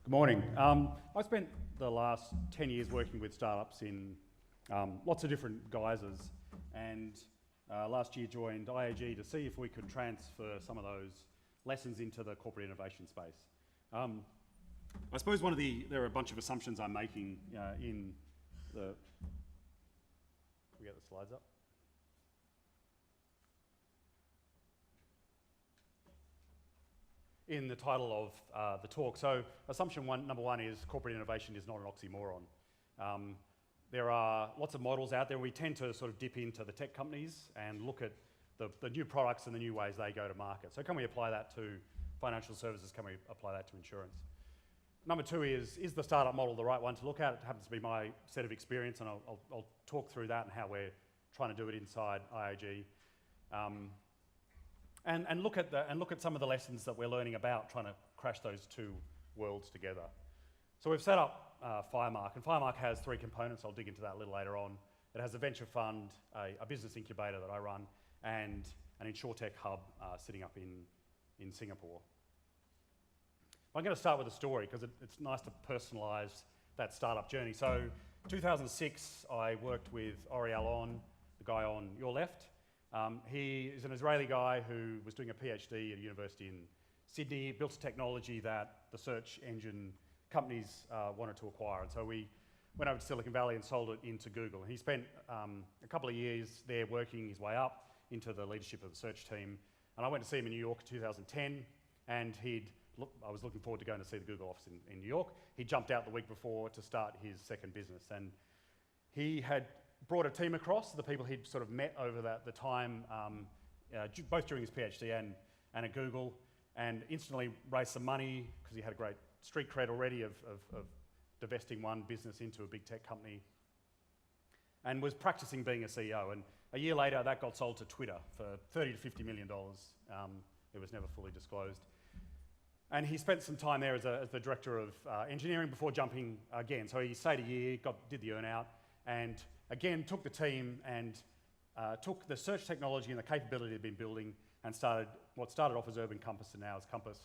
Good morning. I spent the last 10 years working with startups in lots of different guises, and last year joined IAG to see if we could transfer some of those lessons into the corporate innovation space. I suppose there are a bunch of assumptions I'm making in the... Can we get the slides up? In the title of the talk. So assumption number one is corporate innovation is not an oxymoron. There are lots of models out there. We tend to sort of dip into the tech companies and look at the new products and the new ways they go to market. So can we apply that to financial services? Can we apply that to insurance? Number two is the startup model the right one to look at? It happens to be my set of experience, and I'll talk through that and how we're trying to do it inside IAG. And look at some of the lessons that we're learning about trying to crash those two worlds together. So we've set up Firemark, and Firemark has three components. I'll dig into that a little later on. It has a venture fund, a business incubator that I run, and an insurtech hub sitting up in Singapore. I'm going to start with a story because it's nice to personalise that startup journey. So 2006, I worked with Oriel On, the guy on your left. He is an Israeli guy who was doing a PhD at a university in Sydney, built a technology that the search engine companies wanted to acquire. And so we went over to Silicon Valley and sold it into Google. And he spent a couple of years there working his way up into the leadership of the search team. And I went to see him in New York in 2010, and I was looking forward to going to see the Google office in New York. He jumped out the week before to start his second business. And he had brought a team across, the people he'd sort of met over the time, both during his PhD and at Google, and instantly raised some money because he had a great street cred already of divesting one business into a big tech company, and was practicing being a CEO. And a year later, that got sold to Twitter for $30 to $50 million. It was never fully disclosed. And he spent some time there as the director of engineering before jumping again. So he stayed a year, did the earn-out, and again took the team and took the search technology and the capability they'd been building and started what started off as Urban Compass and now as Compass.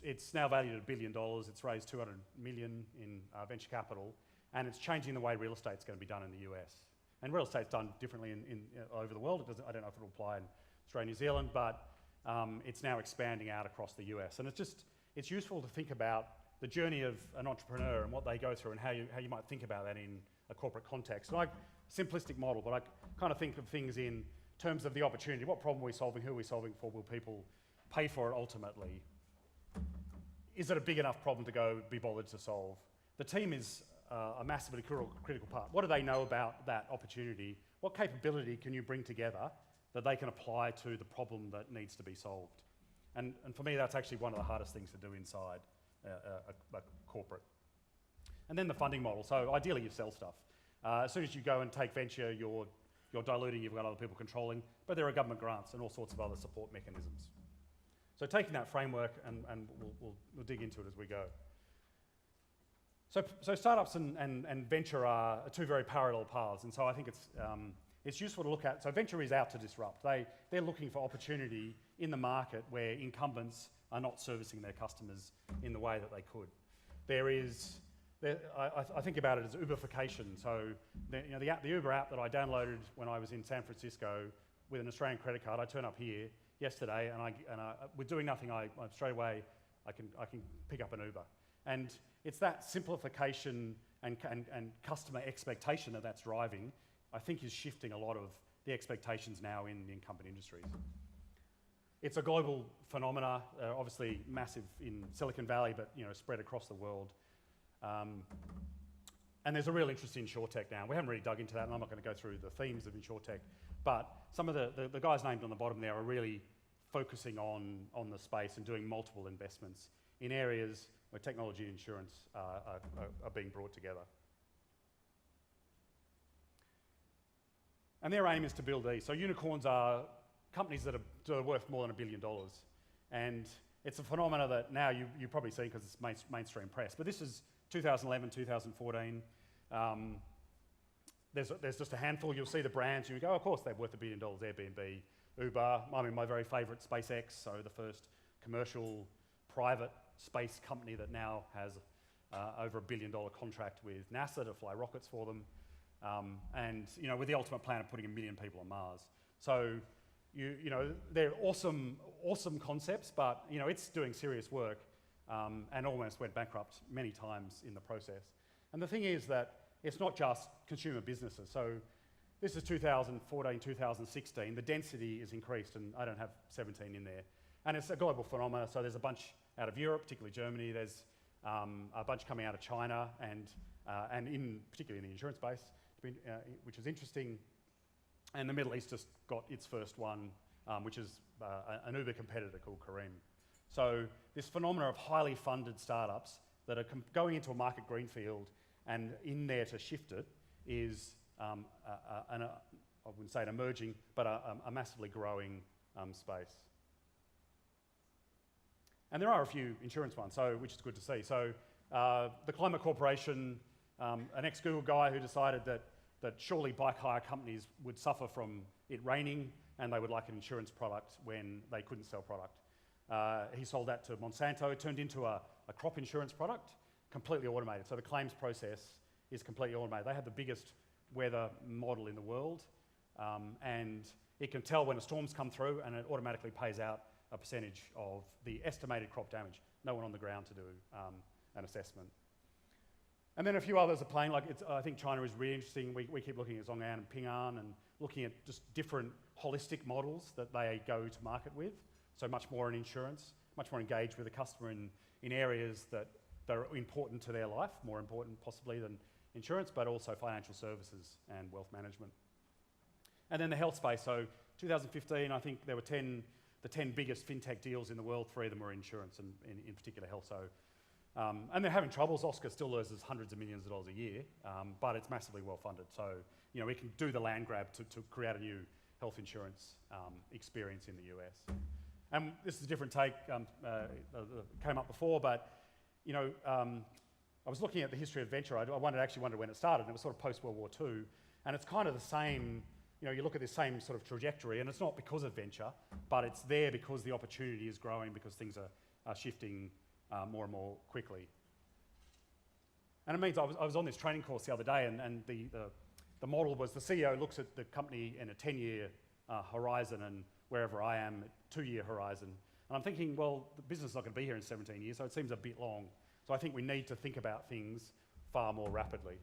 It's now valued at $1 billion. It's raised $200 million in venture capital, and it's changing the way real estate's going to be done in the US. And real estate's done differently in over the world. I don't know if it'll apply in Australia and New Zealand, but it's now expanding out across the US. And it's useful to think about the journey of an entrepreneur and what they go through and how you might think about that in a corporate context. Like simplistic model, but I kind of think of things in terms of the opportunity. What problem are we solving? Who are we solving for? Will people pay for it ultimately? Is it a big enough problem to be bothered to solve? The team is a massively critical part. What do they know about that opportunity? What capability can you bring together that they can apply to the problem that needs to be solved? And for me, that's actually one of the hardest things to do inside a corporate. And then the funding model. So ideally, you sell stuff. As soon as you go and take venture, you're diluting, you've got other people controlling, but there are government grants and all sorts of other support mechanisms. So taking that framework, and we'll dig into it as we go. So startups and venture are two very parallel paths, and so I think it's useful to look at. So venture is out to disrupt. They're looking for opportunity in the market where incumbents are not servicing their customers in the way that they could. I think about it as Uberification. So the Uber app that I downloaded when I was in San Francisco with an Australian credit card, I turn up here yesterday, and with doing nothing, I straight away I can pick up an Uber. And it's that simplification and customer expectation that's driving, I think, is shifting a lot of the expectations now in the incumbent industries. It's a global phenomena, obviously massive in Silicon Valley, but spread across the world. And there's a real interest in insurtech now. We haven't really dug into that, and I'm not going to go through the themes of insurtech, but some of the guys named on the bottom there are really focusing on the space and doing multiple investments in areas where technology and insurance are being brought together. And their aim is to build these. So unicorns are companies that are worth more than $1 billion. And it's a phenomena that now you've probably seen because it's mainstream press. But this is 2011, 2014. There's just a handful. You'll see the brands, and you go, oh, of course, they're worth $1 billion, Airbnb, Uber. I mean, my very favourite, SpaceX, so the first commercial private space company that now has over $1 billion contract with NASA to fly rockets for them, and with the ultimate plan of putting 1 million people on Mars. So they're awesome concepts, but it's doing serious work, and almost went bankrupt many times in the process. And the thing is that it's not just consumer businesses. So this is 2014, 2016. The density is increased, and I don't have 17 in there. And it's a global phenomenon. So there's a bunch out of Europe, particularly Germany. There's a bunch coming out of China, and particularly in the insurance space, which is interesting. And the Middle East just got its first one, which is an Uber competitor called Kareem. So this phenomenon of highly funded startups that are going into a market greenfield and in there to shift it is, I wouldn't say an emerging, but a massively growing space. And there are a few insurance ones, which is good to see. So the Climate Corporation, an ex-Google guy who decided that surely bike hire companies would suffer from it raining, and they would like an insurance product when they couldn't sell product. He sold that to Monsanto. It turned into a crop insurance product, completely automated. So the claims process is completely automated. They have the biggest weather model in the world, and it can tell when a storm's come through, and it automatically pays out a percentage of the estimated crop damage. No one on the ground to do an assessment. And then a few others are playing, I think China is really interesting. We keep looking at Zhong'an and Ping'an and looking at just different holistic models that they go to market with. So much more in insurance, much more engaged with the customer in areas that are important to their life, more important possibly than insurance, but also financial services and wealth management. And then the health space. So 2015, I think there were the 10 biggest fintech deals in the world. 3 of them were insurance and in particular health. So, and they're having troubles. Oscar still loses hundreds of millions of dollars a year, but it's massively well funded. So, we can do the land grab to create a new health insurance experience in the US. And this is a different take, came up before, but I was looking at the history of venture. I actually wondered when it started, and it was sort of post-World War II, and it's kind of the same. You look at this same sort of trajectory, and it's not because of venture, but it's there because the opportunity is growing, because things are shifting more and more quickly. And it means I was on this training course the other day, and the model was the CEO looks at the company in a 10-year horizon, and wherever I am, a 2-year horizon. And I'm thinking, well, the business is not going to be here in 17 years, so it seems a bit long. So I think we need to think about things far more rapidly.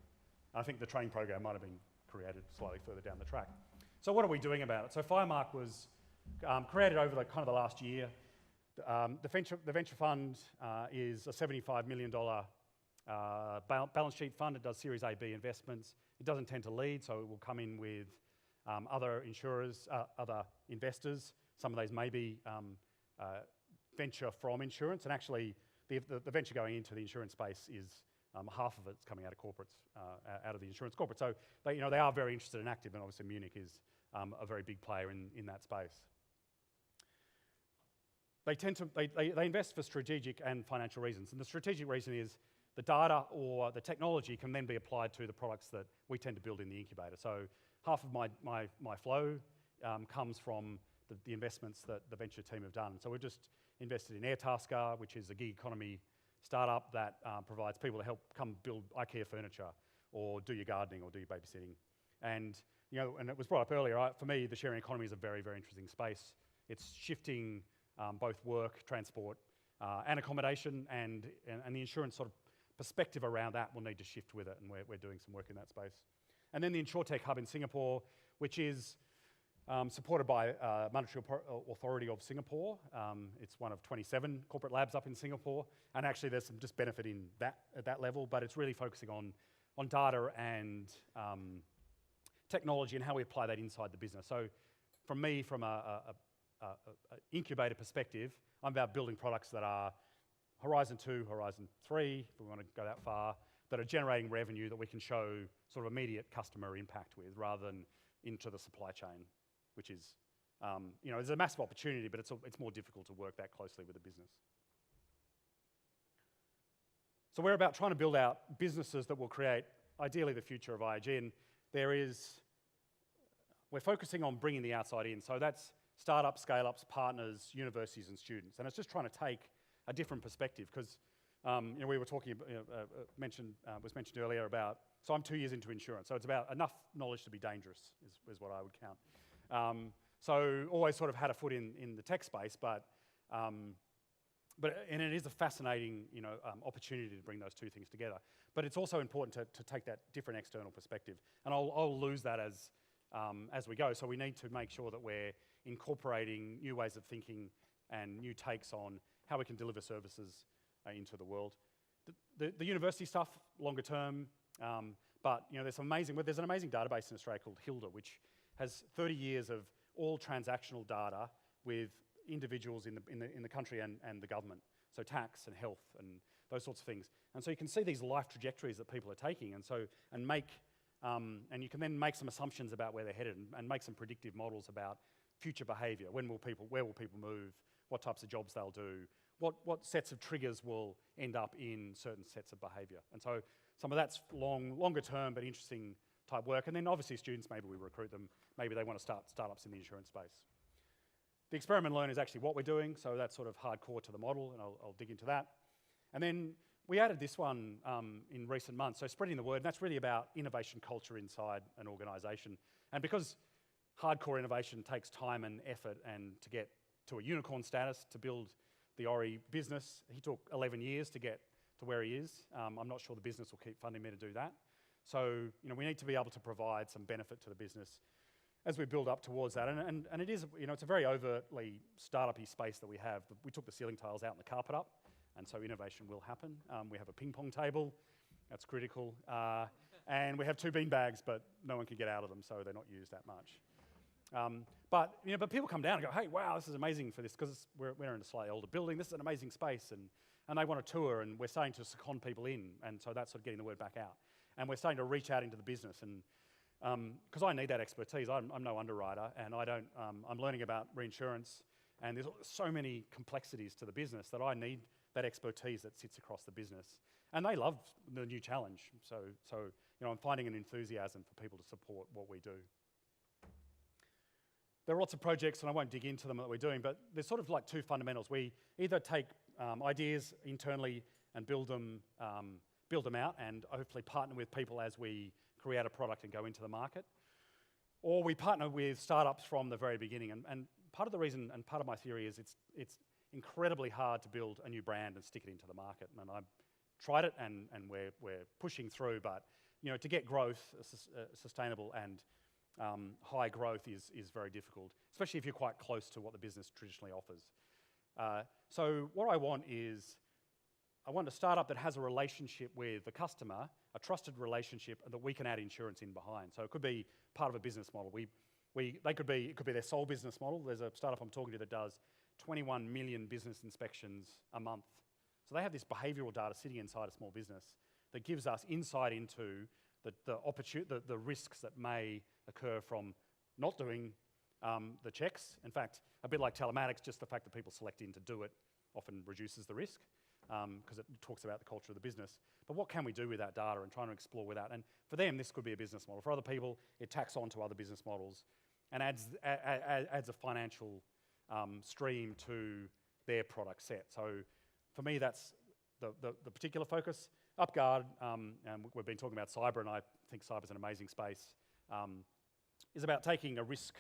I think the training program might have been created slightly further down the track. So what are we doing about it? So Firemark was created over the last year. The venture fund is a $75 million balance sheet fund. It does Series A, B investments. It doesn't tend to lead, so it will come in with other insurers, other investors. Some of those may be venture from insurance, and actually the venture going into the insurance space is half of it's coming out of corporates, out of the insurance corporate. So they are very interested and active, and obviously Munich is a very big player in that space. They invest for strategic and financial reasons, and the strategic reason is the data or the technology can then be applied to the products that we tend to build in the incubator. So half of my flow comes from the investments that the venture team have done. So we've just invested in Airtasker, which is a gig economy startup that provides people to help come build IKEA furniture or do your gardening or do your babysitting. And and it was brought up earlier, for me, the sharing economy is a very, very interesting space. It's shifting both work, transport, and accommodation, and the insurance sort of perspective around that will need to shift with it, and we're doing some work in that space. And then the InsurTech Hub in Singapore, which is supported by Monetary Authority of Singapore. It's one of 27 corporate labs up in Singapore, and actually there's some just benefit in that at that level, but it's really focusing on data and technology and how we apply that inside the business. So from me, from a incubator perspective, I'm about building products that are Horizon 2, Horizon 3, if we want to go that far, that are generating revenue that we can show sort of immediate customer impact with, rather than into the supply chain, which is, there's a massive opportunity, but it's more difficult to work that closely with the business. So we're about trying to build out businesses that will create, ideally, the future of IAG, and we're focusing on bringing the outside in. So that's startups, scale-ups, partners, universities, and students. And it's just trying to take a different perspective, because we were talking, was mentioned earlier about, so I'm 2 years into insurance, so it's about enough knowledge to be dangerous, is what I would count. So always sort of had a foot in the tech space, but it is a fascinating, opportunity to bring those two things together. But it's also important to take that different external perspective, and I'll lose that as we go. So we need to make sure that we're incorporating new ways of thinking and new takes on how we can deliver services into the world. The university stuff, longer term, but there's an amazing database in Australia called Hilda, which has 30 years of all transactional data with individuals in the country and the government, so tax and health and those sorts of things. And so you can see these life trajectories that people are taking, and you can then make some assumptions about where they're headed and make some predictive models about future behaviour. Where will people move? What types of jobs they'll do? What sets of triggers will end up in certain sets of behaviour? And so some of that's longer term but interesting type work. And then obviously students, maybe we recruit them, maybe they want to start startups in the insurance space. The experiment and learn is actually what we're doing, so that's sort of hardcore to the model, and I'll dig into that. And then we added this one in recent months, so spreading the word, and that's really about innovation culture inside an organisation. And because hardcore innovation takes time and effort, and to get to a unicorn status, to build the Ori business, he took 11 years to get to where he is. I'm not sure the business will keep funding me to do that. So we need to be able to provide some benefit to the business as we build up towards that. And it is, it's a very overtly startup-y space that we have. We took the ceiling tiles out and the carpet up, and so innovation will happen. We have a ping pong table, that's critical. And we have 2 bean bags, but no one can get out of them, so they're not used that much. But people come down and go, hey, wow, this is amazing for this, because we're in a slightly older building, this is an amazing space, and they want a tour, and we're starting to second people in, and so that's sort of getting the word back out. And we're starting to reach out into the business, and because I need that expertise. I'm no underwriter, and I'm learning about reinsurance, and there's so many complexities to the business that I need that expertise that sits across the business. And they love the new challenge, so I'm finding an enthusiasm for people to support what we do. There are lots of projects, and I won't dig into them that we're doing, but there's sort of like 2 fundamentals. We either take ideas internally and build them out, and hopefully partner with people as we create a product and go into the market, or we partner with startups from the very beginning. And part of the reason, and part of my theory is it's incredibly hard to build a new brand and stick it into the market. And I've tried it, and we're pushing through, but to get growth, sustainable and high growth is very difficult, especially if you're quite close to what the business traditionally offers. So what I want is, I want a startup that has a relationship with the customer, a trusted relationship, and that we can add insurance in behind. So it could be part of a business model. It could be their sole business model. There's a startup I'm talking to that does 21 million business inspections a month. So they have this behavioural data sitting inside a small business that gives us insight into the risks that may occur from not doing the checks. In fact, a bit like telematics, just the fact that people select in to do it often reduces the risk, because it talks about the culture of the business. But what can we do with that data, and trying to explore with that? And for them, this could be a business model. For other people, it tacks on to other business models and adds a financial stream to their product set. So for me, that's the particular focus. UpGuard, and we've been talking about cyber, and I think cyber's an amazing space, is about taking a risk.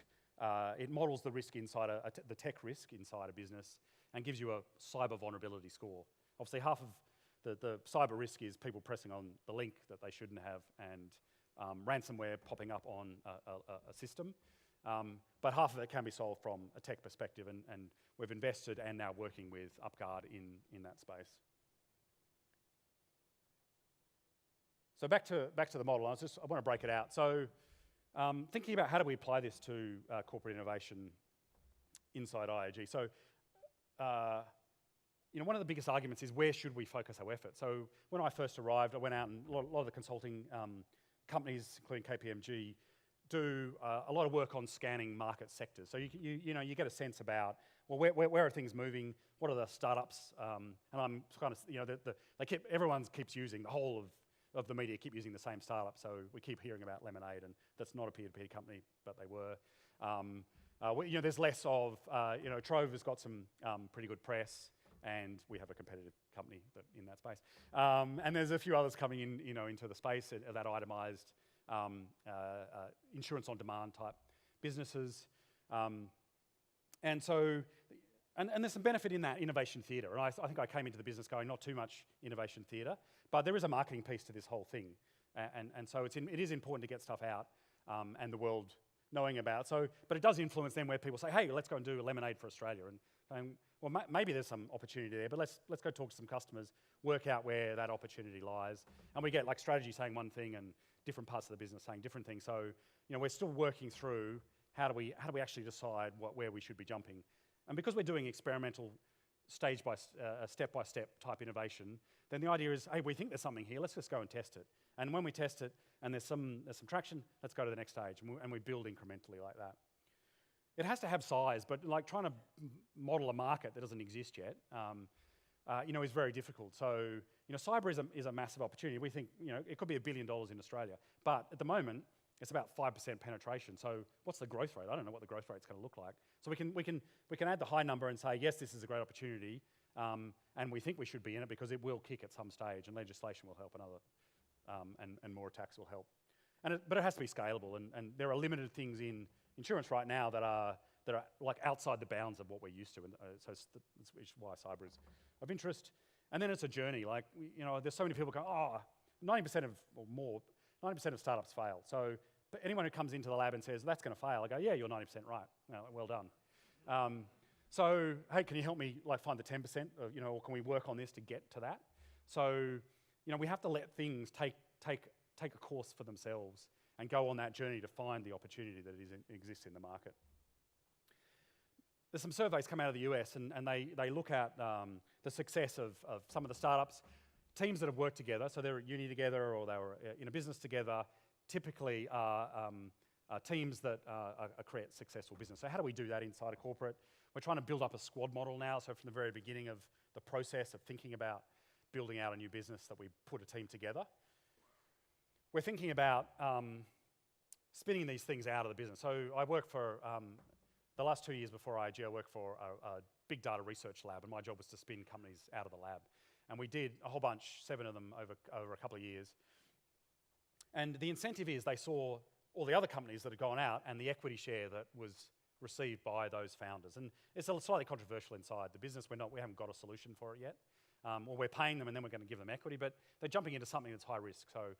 It models the risk inside the tech risk inside a business, and gives you a cyber vulnerability score. Obviously, half of the cyber risk is people pressing on the link that they shouldn't have, and ransomware popping up on a system. But half of it can be solved from a tech perspective, and we've invested and now working with UpGuard in that space. So back to the model. I want to break it out. So thinking about how do we apply this to corporate innovation inside IAG. So one of the biggest arguments is, where should we focus our effort? So when I first arrived, I went out, and a lot of the consulting companies, including KPMG, do a lot of work on scanning market sectors. So you get a sense about, well, where are things moving? What are the startups? And I'm kind of, everyone keeps using, the whole of the media keep using the same startup. So we keep hearing about Lemonade, and that's not a peer-to-peer company, but they were. There's less of, Trove has got some pretty good press. and we have a competitive company in that space. And there's a few others coming in, into the space that itemised insurance on demand type businesses. And there's some benefit in that innovation theatre. And I think I came into the business going, not too much innovation theatre, but there is a marketing piece to this whole thing. And so it is important to get stuff out and the world knowing about. But it does influence them where people say, hey, let's go and do a lemonade for Australia. And well, maybe there's some opportunity there, but let's go talk to some customers, work out where that opportunity lies. And we get like strategy saying one thing and different parts of the business saying different things. So, we're still working through how do we actually decide where we should be jumping. And because we're doing experimental step-by-step type innovation, then the idea is, hey, we think there's something here, let's just go and test it. And when we test it and there's some traction, let's go to the next stage. And we build incrementally like that. It has to have size, but like trying to model a market that doesn't exist yet, is very difficult. So, cyber is a massive opportunity. We think, it could be $1 billion in Australia, but at the moment, it's about 5% penetration. So, what's the growth rate? I don't know what the growth rate's going to look like. So we can add the high number and say, yes, this is a great opportunity, and we think we should be in it because it will kick at some stage, and legislation will help and more attacks will help. But it has to be scalable, and there are limited things in insurance right now that are like outside the bounds of what we're used to, and that's why cyber is of interest. And then it's a journey. Like, there's so many people go, 90% of startups fail. So, but anyone who comes into the lab and says that's going to fail, I go, yeah, you're 90% right. Well done. So, hey, can you help me find the 10%? Or can we work on this to get to that? So, we have to let things take a course for themselves and go on that journey to find the opportunity that exists in the market. There's some surveys come out of the US and they look at the success of some of the startups, teams that have worked together, so they're at uni together or they were in a business together, typically are teams that create successful business. So how do we do that inside a corporate? We're trying to build up a squad model now, so from the very beginning of the process of thinking about building out a new business that we put a team together. We're thinking about spinning these things out of the business. So I work for, the last 2 years before IAG, I worked for a big data research lab, and my job was to spin companies out of the lab. And we did a whole bunch, 7 of them over a couple of years. And the incentive is they saw all the other companies that had gone out and the equity share that was received by those founders. And it's slightly controversial inside the business. We haven't got a solution for it yet. Or we're paying them and then we're going to give them equity, but they're jumping into something that's high risk. So,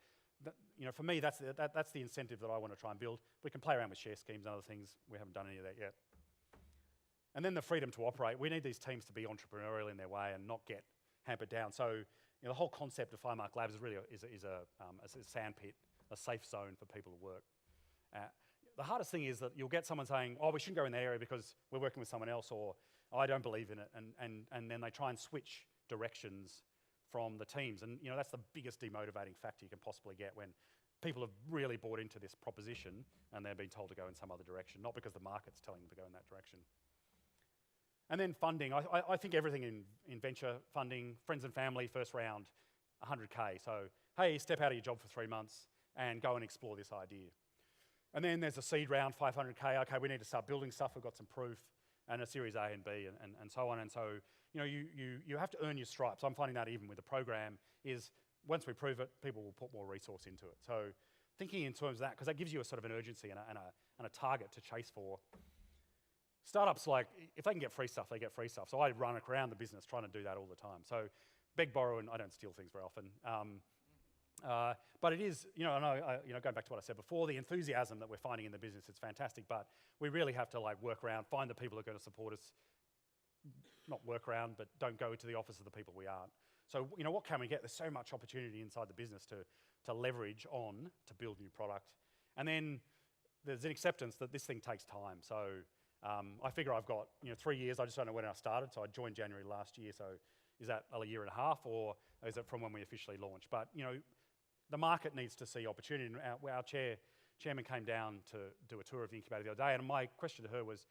for me, that's the incentive that I want to try and build. We can play around with share schemes and other things. We haven't done any of that yet. And then the freedom to operate. We need these teams to be entrepreneurial in their way and not get hampered down. So, the whole concept of Firemark Labs is really a sandpit, a safe zone for people to work. The hardest thing is that you'll get someone saying, we shouldn't go in that area because we're working with someone else, or I don't believe in it, and then they try and switch directions from the teams. And that's the biggest demotivating factor you can possibly get when people have really bought into this proposition and they're being told to go in some other direction, not because the market's telling them to go in that direction. And then funding. I think everything in venture funding, friends and family, first round, 100K. So, hey, step out of your job for 3 months and go and explore this idea. And then there's a seed round, 500K. Okay, we need to start building stuff. We've got some proof. And a Series A and B and so on. And so, you have to earn your stripes. I'm finding that even with the program is once we prove it, people will put more resource into it. So thinking in terms of that, because that gives you a sort of an urgency and a target to chase for. Startups, if they can get free stuff, they get free stuff. So I run around the business trying to do that all the time. So beg, borrow, and I don't steal things very often. But it is, going back to what I said before, the enthusiasm that we're finding in the business, it's fantastic, but we really have to work around, find the people who are going to support us, not work around, but don't go to the office of the people we aren't. So, what can we get? There's so much opportunity inside the business to leverage on to build new product. And then there's an acceptance that this thing takes time. So I figure I've got 3 years. I just don't know when I started. So I joined January last year. So is that a year and a half, or is it from when we officially launched? But the market needs to see opportunity. And our chairman came down to do a tour of the incubator the other day, and my question to her was,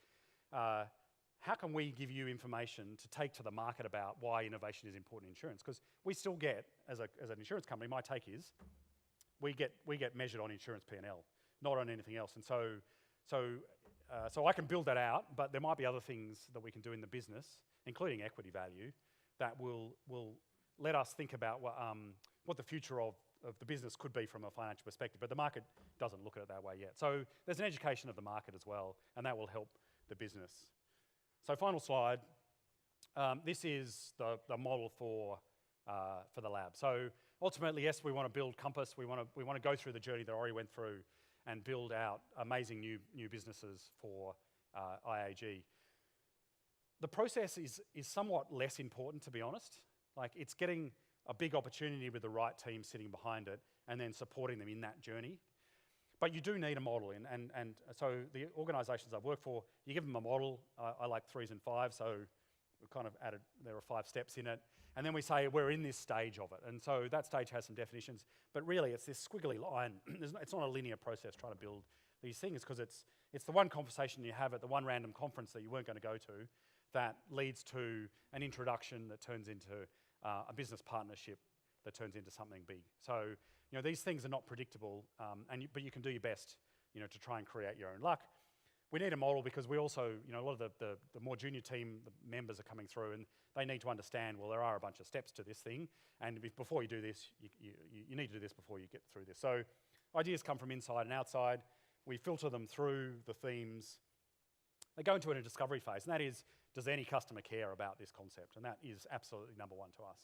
how can we give you information to take to the market about why innovation is important in insurance? Because we still get, as an insurance company, my take is, we get measured on insurance P&L, not on anything else. And so I can build that out, but there might be other things that we can do in the business, including equity value, that will let us think about what the future of the business could be from a financial perspective, but the market doesn't look at it that way yet. So there's an education of the market as well, and that will help the business. So final slide. This is the model for the lab. So ultimately, yes, we want to build Compass. We want to go through the journey that I already went through and build out amazing new businesses for IAG. The process is somewhat less important, to be honest. Like, it's getting a big opportunity with the right team sitting behind it and then supporting them in that journey. But you do need a model, and so the organisations I've worked for, you give them a model. I like 3s and 5s, so we've kind of added, there are 5 steps in it. And then we say, we're in this stage of it. And so that stage has some definitions, but really it's this squiggly line. It's not a linear process trying to build these things, because it's the one conversation you have at the one random conference that you weren't going to go to that leads to an introduction that turns into a business partnership that turns into something big. So, these things are not predictable, but you can do your best, to try and create your own luck. We need a model because we also, a lot of the more junior team, the members are coming through and they need to understand, well, there are a bunch of steps to this thing, and before you do this, you need to do this before you get through this. So ideas come from inside and outside. We filter them through the themes. They go into a discovery phase, and that is, does any customer care about this concept? And that is absolutely number one to us.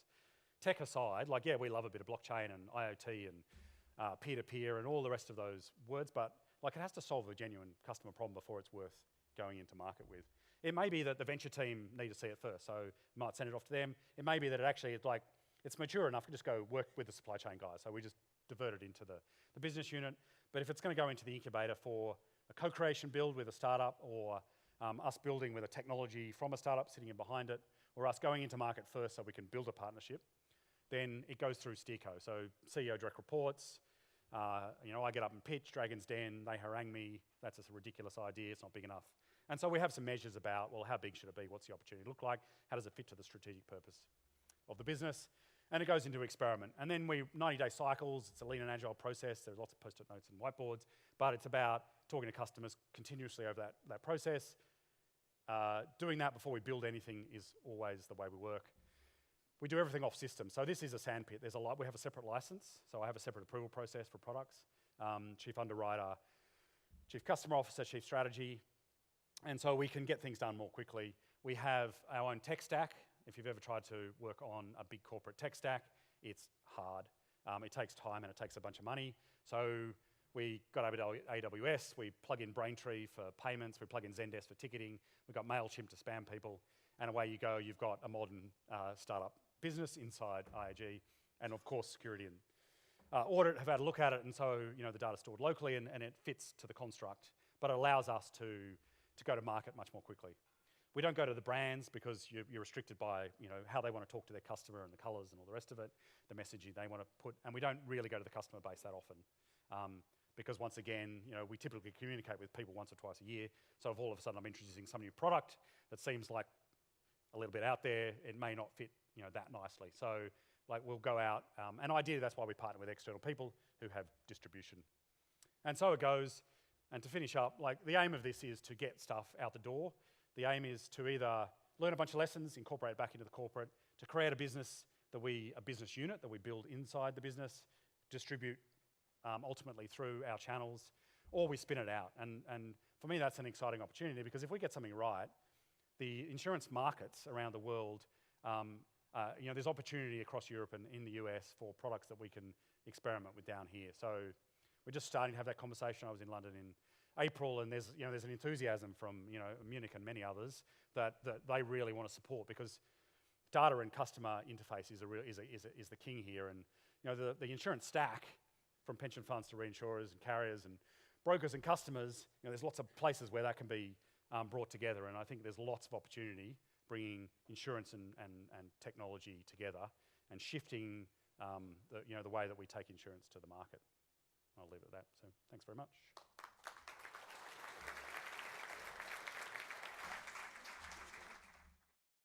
Tech aside, we love a bit of blockchain and IoT and peer-to-peer and all the rest of those words, but it has to solve a genuine customer problem before it's worth going into market with. It may be that the venture team need to see it first, so we might send it off to them. It may be that it's mature enough to just go work with the supply chain guys, so we just divert it into the business unit. But if it's going to go into the incubator for a co-creation build with a startup, or us building with a technology from a startup sitting in behind it, or us going into market first so we can build a partnership, then it goes through steerco. So CEO direct reports, I get up and pitch, Dragon's Den, they harangue me, that's a ridiculous idea, it's not big enough. And so we have some measures about, well, how big should it be? What's the opportunity look like? How does it fit to the strategic purpose of the business? And it goes into experiment. And then 90-day cycles, it's a lean and agile process, there's lots of post-it notes and whiteboards, but it's about talking to customers continuously over that process. Doing that before we build anything is always the way we work. We do everything off system. So this is a sandpit. We have a separate license. So I have a separate approval process for products. Chief underwriter, chief customer officer, chief strategy. And so we can get things done more quickly. We have our own tech stack. If you've ever tried to work on a big corporate tech stack, it's hard. It takes time and it takes a bunch of money. So we got over to AWS, we plug in Braintree for payments, we plug in Zendesk for ticketing, we've got MailChimp to spam people, and away you go, you've got a modern startup business inside IAG, and of course security and audit have had a look at it, and so the data's stored locally and it fits to the construct, but it allows us to go to market much more quickly. We don't go to the brands because you're restricted by how they want to talk to their customer and the colours and all the rest of it, the messaging they want to put, and we don't really go to the customer base that often. Because once again, we typically communicate with people once or twice a year, so if all of a sudden I'm introducing some new product that seems like a little bit out there, it may not fit that nicely. So we'll go out, and ideally that's why we partner with external people who have distribution. And so it goes, and to finish up, the aim of this is to get stuff out the door. The aim is to either learn a bunch of lessons, incorporate it back into the corporate, to create a business a business unit that we build inside the business, distribute ultimately through our channels, or we spin it out. And for me, that's an exciting opportunity, because if we get something right, the insurance markets around the world, there's opportunity across Europe and in the US for products that we can experiment with down here. So we're just starting to have that conversation. I was in London in April, and there's an enthusiasm from Munich and many others that they really want to support, because data and customer interface is the king here. And the insurance stack, from pension funds to reinsurers and carriers and brokers and customers, there's lots of places where that can be brought together, and I think there's lots of opportunity bringing insurance and technology together and shifting the way that we take insurance to the market. I'll leave it at that. So thanks very much.